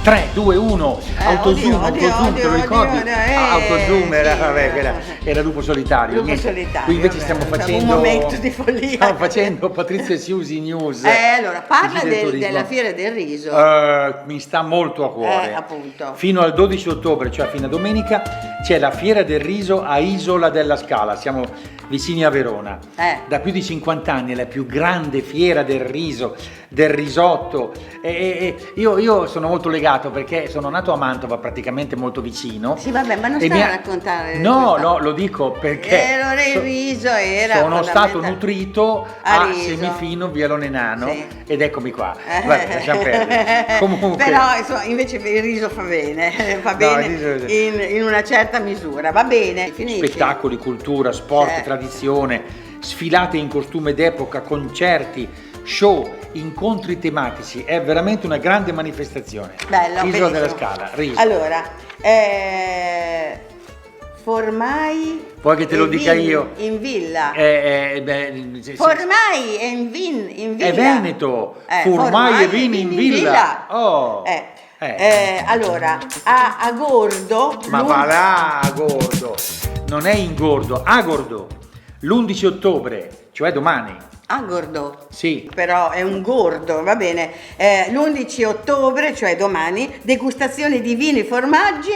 3, 2, 1, autozoom, te lo ricordi? Autozoom era Lupo Solitario. Lupo Solitario. Qui invece stiamo facendo un momento di follia. Stiamo facendo Patrizia Siusi News. Allora, parla della Fiera del Riso. Mi sta molto a cuore. Appunto. Fino al 12 ottobre, cioè fino a domenica, c'è la Fiera del Riso a Isola della Scala. Siamo vicini a Verona. Da più di 50 anni è la più grande fiera del riso, del risotto. Io sono molto legato perché sono nato a Mantova, praticamente molto vicino. Sì, vabbè, ma non stai a raccontare. No, lo dico perché il riso era sono stato nutrito a Semifino, Vialone Nano, sì. Ed eccomi qua. Vabbè, lasciamo perdere. Comunque. Però insomma, invece il riso fa bene, in una certa misura, va bene. Finisci. Spettacoli, cultura, sport, tradizione, sfilate in costume d'epoca, concerti, show, incontri tematici. È veramente una grande manifestazione. Bello, Isola della Scala, riso. Allora, formai. Vuoi che te lo dica io? In villa. Formai è in villa. È Veneto. Formai e vini in villa. Oh. Allora, a Gordo. Ma va là, a Gordo. Non è in Gordo, a Gordo. L'11 ottobre, cioè domani. A Gordo? Sì. Però è un gordo, va bene. L'11 ottobre, cioè domani, degustazione di vini e formaggi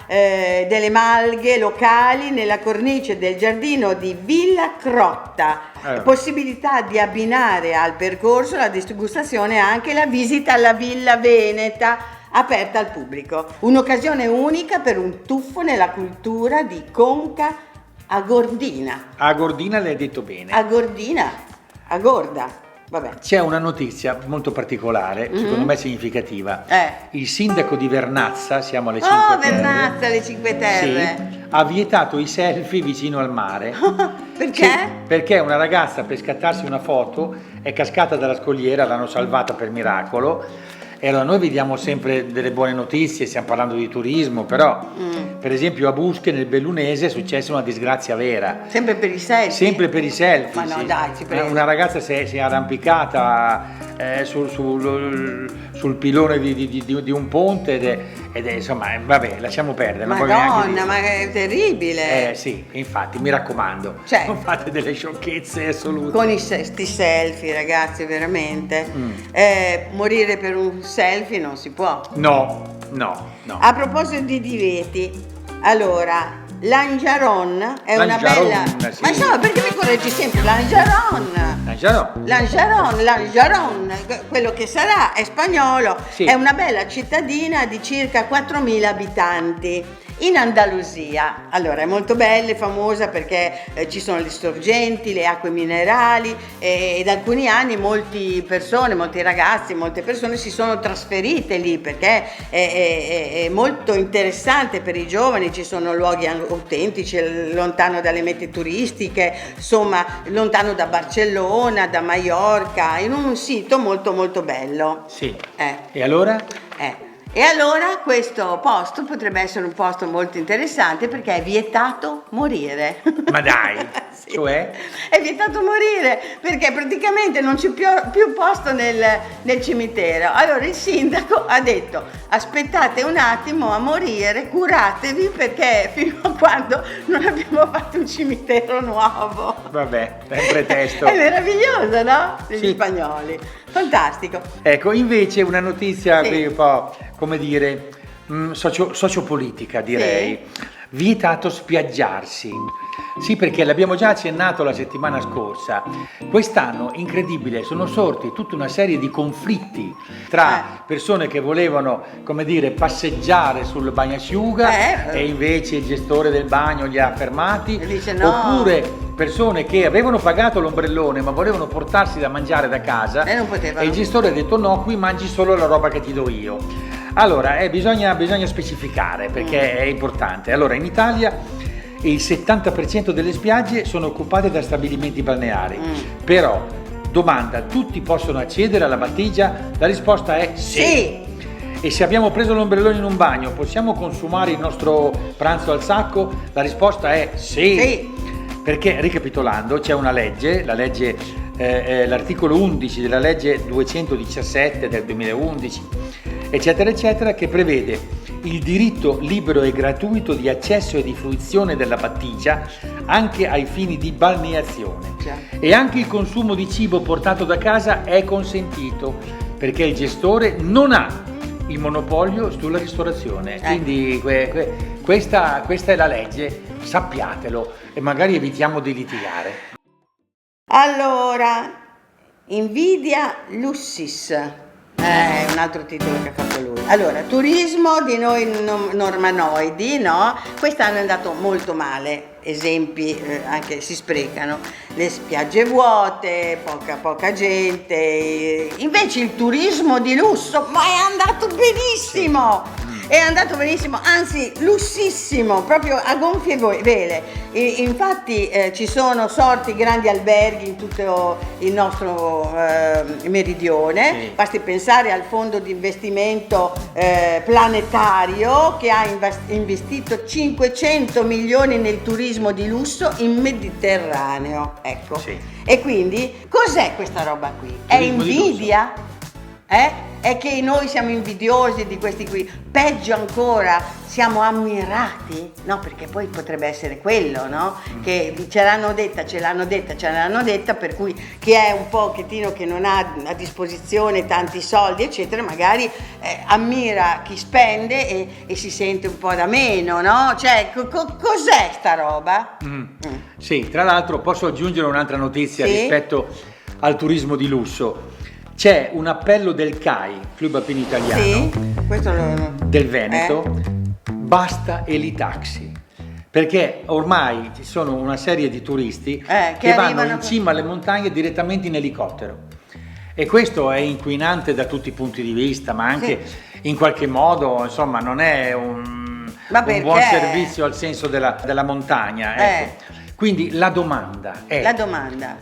delle malghe locali nella cornice del giardino di Villa Crotta. Possibilità di abbinare al percorso la degustazione anche la visita alla Villa Veneta, aperta al pubblico. Un'occasione unica per un tuffo nella cultura di Conca Agordina. Agordina l'hai detto bene. Agorda, vabbè. C'è una notizia molto particolare, secondo me significativa. Il sindaco di Vernazza, siamo alle 5 Terre. Vernazza, alle 5 Terre. Sì, ha vietato i selfie vicino al mare. Perché? Perché una ragazza, per scattarsi una foto, è cascata dalla scogliera, l'hanno salvata per miracolo. E allora noi vediamo sempre delle buone notizie, stiamo parlando di turismo, però per esempio a Busche nel Bellunese è successa una disgrazia vera. Sempre per i selfie? Sempre per i selfie. Ma no, sì. dai, ci prego. Una ragazza si è arrampicata sul pilone di un ponte ed è insomma, vabbè, lasciamo perdere. Madonna, ma è terribile. Sì, infatti, mi raccomando, non fate delle sciocchezze assolute. Con sti selfie, ragazzi, veramente. Morire per un selfie non si può. No. A proposito di divieti, allora, Lanjaron è una bella. Sì. Ma insomma, perché mi correggi sempre? Lanjaron, quello che sarà, è spagnolo, sì. È una bella cittadina di circa 4.000 abitanti in Andalusia. Allora, è molto bella e famosa perché ci sono le sorgenti, le acque minerali e da alcuni anni molte ragazzi, molte persone si sono trasferite lì perché è molto interessante per i giovani, ci sono luoghi autentici, lontano dalle mete turistiche, insomma, lontano da Barcellona, da Maiorca, in un sito molto molto bello. Sì. E allora? E allora questo posto potrebbe essere un posto molto interessante perché è vietato morire. Ma dai, sì. Cioè? È vietato morire perché praticamente non c'è più posto nel cimitero. Allora il sindaco ha detto: aspettate un attimo a morire, curatevi perché fino a quando non abbiamo fatto un cimitero nuovo. Vabbè, è un pretesto. È meraviglioso, no? Degli spagnoli. Fantastico. Ecco, invece una notizia un po', come dire, sociopolitica direi. Sì. Vietato spiaggiarsi. Sì, perché l'abbiamo già accennato la settimana scorsa. Quest'anno, incredibile, sono sorti tutta una serie di conflitti tra persone che volevano, come dire, passeggiare sul bagnasciuga e invece il gestore del bagno li ha fermati. E dice no. Oppure persone che avevano pagato l'ombrellone ma volevano portarsi da mangiare da casa e non potevano. E il gestore ha detto no, qui mangi solo la roba che ti do io. Allora, bisogna specificare perché è importante. Allora, in Italia il 70% delle spiagge sono occupate da stabilimenti balneari. Però, domanda, tutti possono accedere alla battigia? La risposta è sì. E se abbiamo preso l'ombrellone in un bagno, possiamo consumare il nostro pranzo al sacco? La risposta è sì. Perché, ricapitolando, c'è una legge, l'articolo 11 della legge 217 del 2011, eccetera, eccetera, che prevede il diritto libero e gratuito di accesso e di fruizione della battigia anche ai fini di balneazione. E anche il consumo di cibo portato da casa è consentito, perché il gestore non ha il monopolio sulla ristorazione. Quindi questa è la legge, sappiatelo, e magari evitiamo di litigare. Allora, Invidia Lussis, è un altro titolo che ha fatto lui. Allora, turismo di noi normanoidi, no? Quest'anno è andato molto male, esempi anche si sprecano, le spiagge vuote, poca gente. Invece il turismo di lusso, ma è andato benissimo! È andato benissimo, anzi lussissimo, proprio a gonfie vele. Infatti ci sono sorti grandi alberghi in tutto il nostro meridione. Sì. Basti pensare al fondo di investimento planetario che ha investito 500 milioni nel turismo di lusso in Mediterraneo. Ecco. Sì. E quindi cos'è questa roba qui? È invidia? È che noi siamo invidiosi di questi qui, peggio ancora, siamo ammirati? No, perché poi potrebbe essere quello, no? Che ce l'hanno detta, per cui chi è un pochettino che non ha a disposizione tanti soldi, eccetera, magari ammira chi spende e si sente un po' da meno, no? Cioè, cos'è sta roba? Sì, tra l'altro posso aggiungere un'altra notizia rispetto al turismo di lusso. C'è un appello del CAI, Club Alpino Italiano, del Veneto, basta elitaxi, perché ormai ci sono una serie di turisti che vanno in cima alle montagne direttamente in elicottero, e questo è inquinante da tutti i punti di vista, ma anche in qualche modo, insomma, non è un buon servizio al senso della montagna. Ecco. Quindi la domanda è: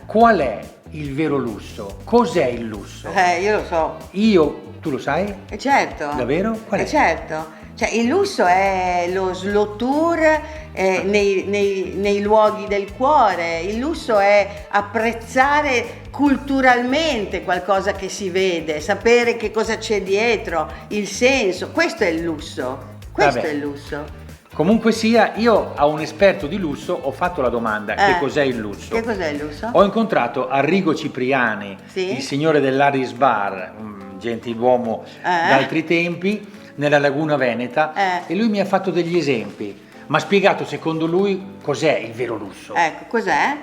qual è il vero lusso? Cos'è il lusso? Io lo so. Tu lo sai? Certo. Davvero? Qual è? Certo. Cioè, il lusso è lo slow tour nei luoghi del cuore. Il lusso è apprezzare culturalmente qualcosa che si vede, sapere che cosa c'è dietro, il senso. Questo è il lusso. È il lusso. Comunque sia, io a un esperto di lusso ho fatto la domanda: che cos'è il lusso? Che cos'è il lusso? Ho incontrato Arrigo Cipriani, il signore dell'Harris Bar, un gentiluomo d'altri tempi, nella Laguna Veneta, e lui mi ha fatto degli esempi, mi ha spiegato secondo lui cos'è il vero lusso. Ecco, cos'è?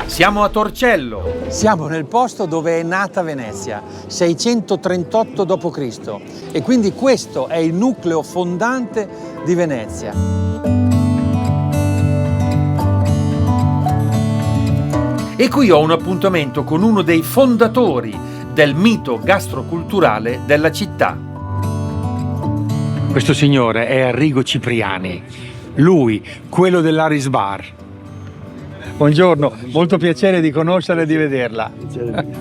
Siamo a Torcello. Siamo nel posto dove è nata Venezia, 638 d.C. e quindi questo è il nucleo fondante di Venezia. E qui ho un appuntamento con uno dei fondatori del mito gastroculturale della città. Questo signore è Arrigo Cipriani, lui, quello dell'Harris Bar. Buongiorno, molto piacere di conoscerla e di vederla.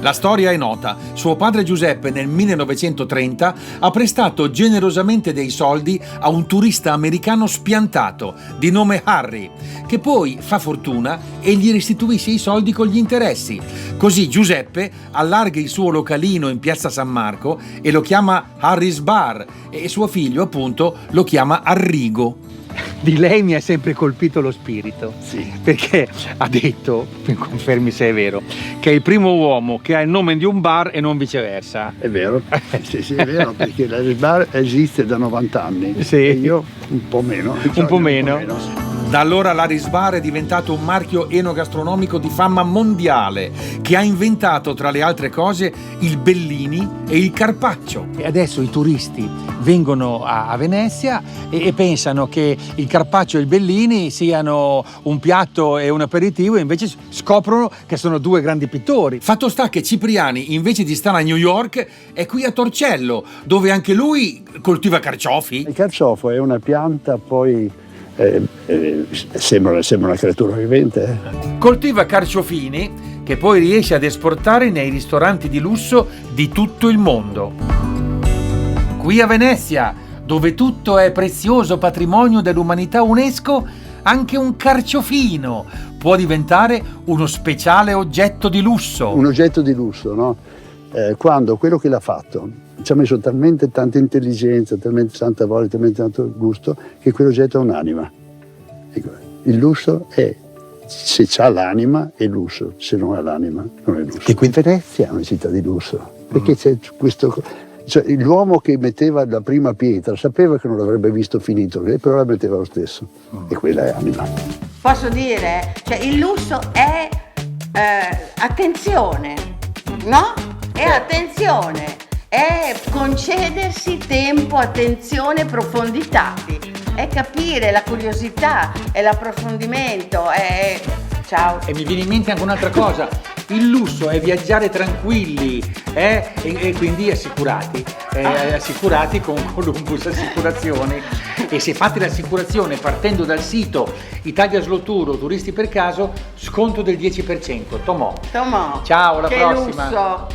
La storia è nota. Suo padre Giuseppe nel 1930 ha prestato generosamente dei soldi a un turista americano spiantato di nome Harry, che poi fa fortuna e gli restituisce i soldi con gli interessi. Così Giuseppe allarga il suo localino in piazza San Marco e lo chiama Harris Bar, e suo figlio appunto lo chiama Arrigo. Di lei mi ha sempre colpito lo spirito, perché ha detto, mi confermi se è vero, che è il primo uomo che ha il nome di un bar e non viceversa. È vero, sì, è vero, perché l'Harris Bar esiste da 90 anni, e io un po' meno. Un po' meno. Da allora l'Harris Bar è diventato un marchio enogastronomico di fama mondiale, che ha inventato, tra le altre cose, il Bellini e il Carpaccio. E adesso i turisti vengono a Venezia e pensano che il Carpaccio e il Bellini siano un piatto e un aperitivo, e invece scoprono che sono due grandi pittori. Fatto sta che Cipriani, invece di stare a New York, è qui a Torcello, dove anche lui coltiva carciofi. Il carciofo è una pianta, poi sembra una creatura vivente. Coltiva carciofini che poi riesce ad esportare nei ristoranti di lusso di tutto il mondo. Qui a Venezia, dove tutto è prezioso patrimonio dell'umanità UNESCO, anche un carciofino può diventare uno speciale oggetto di lusso. Un oggetto di lusso, no? Quando quello che l'ha fatto ci ha messo talmente tanta intelligenza, talmente tanta voglia, talmente tanto gusto, che quell'oggetto ha un'anima. Ecco, il lusso è, se c'ha l'anima è lusso, se non ha l'anima non è lusso. E qui Venezia è una città di lusso, perché c'è questo... Cioè, l'uomo che metteva la prima pietra sapeva che non l'avrebbe visto finito, però la metteva lo stesso. E quella è anima. Posso dire, cioè il lusso è attenzione, no? È attenzione, è concedersi tempo, attenzione, profondità, è capire la curiosità, è l'approfondimento, è... Ciao. E mi viene in mente anche un'altra cosa, il lusso è viaggiare tranquilli e quindi assicurati, assicurati con Columbus Assicurazioni, e se fate l'assicurazione partendo dal sito Italia Slow Tour o Turisti per Caso, sconto del 10%. Tomò. Ciao, alla che prossima. Lusso.